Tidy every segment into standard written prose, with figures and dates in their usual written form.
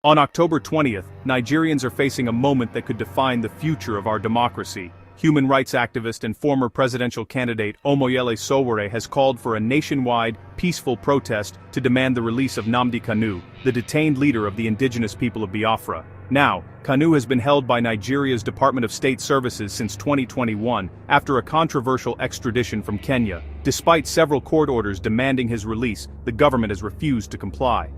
On October 20th, Nigerians are facing a moment that could define the future of our democracy. Human rights activist and former presidential candidate Omoyele Sowore has called for a nationwide, peaceful protest to demand the release of Nnamdi Kanu, the detained leader of the indigenous people of Biafra. Now, Kanu has been held by Nigeria's Department of State Services since 2021 after a controversial extradition from Kenya. Despite several court orders demanding his release, the government has refused to comply.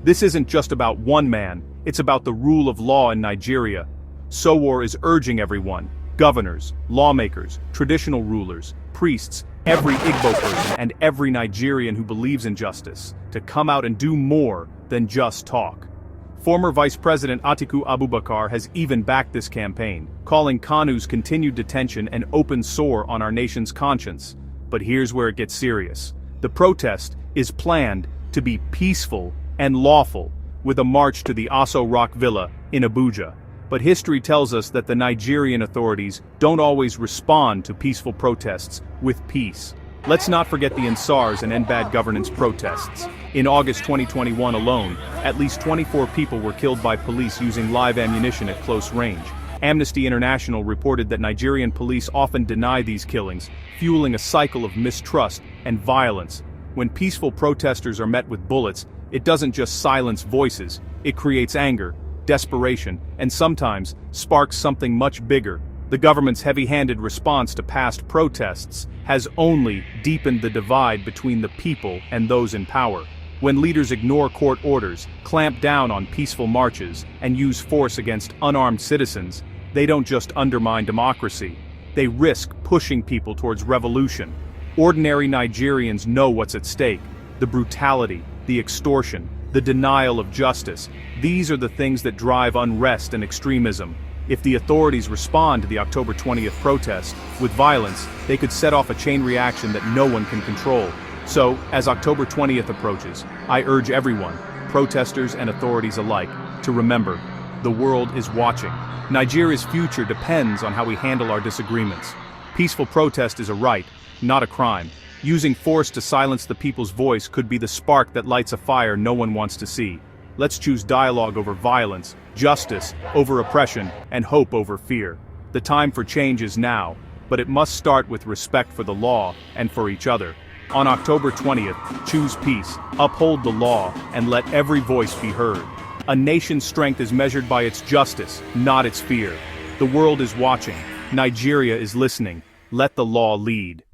This isn't just about one man, it's about the rule of law in Nigeria. Sowore is urging everyone, governors, lawmakers, traditional rulers, priests, every Igbo person and every Nigerian who believes in justice, to come out and do more than just talk. Former Vice President Atiku Abubakar has even backed this campaign, calling Kanu's continued detention an open sore on our nation's conscience. But here's where it gets serious. The protest is planned to be peaceful and lawful, with a march to the Aso Rock Villa in Abuja. But history tells us that the Nigerian authorities don't always respond to peaceful protests with peace. Let's not forget the Ansars and End Bad Governance protests. In August 2021 alone, at least 24 people were killed by police using live ammunition at close range. Amnesty International reported that Nigerian police often deny these killings, fueling a cycle of mistrust and violence. When peaceful protesters are met with bullets, it doesn't just silence voices, it creates anger, desperation, and sometimes sparks something much bigger. The government's heavy-handed response to past protests has only deepened the divide between the people and those in power. When leaders ignore court orders, clamp down on peaceful marches, and use force against unarmed citizens, they don't just undermine democracy, they risk pushing people towards revolution. Ordinary Nigerians know what's at stake: the brutality, the extortion, the denial of justice. These are the things that drive unrest and extremism. If the authorities respond to the October 20th protest with violence, they could set off a chain reaction that no one can control. So, as October 20th approaches, I urge everyone, protesters and authorities alike, to remember, the world is watching. Nigeria's future depends on how we handle our disagreements. Peaceful protest is a right, not a crime. Using force to silence the people's voice could be the spark that lights a fire no one wants to see. Let's choose dialogue over violence, justice over oppression, and hope over fear. The time for change is now, but it must start with respect for the law and for each other. On October 20th, choose peace, uphold the law, and let every voice be heard. A nation's strength is measured by its justice, not its fear. The world is watching. Nigeria is listening. Let the law lead.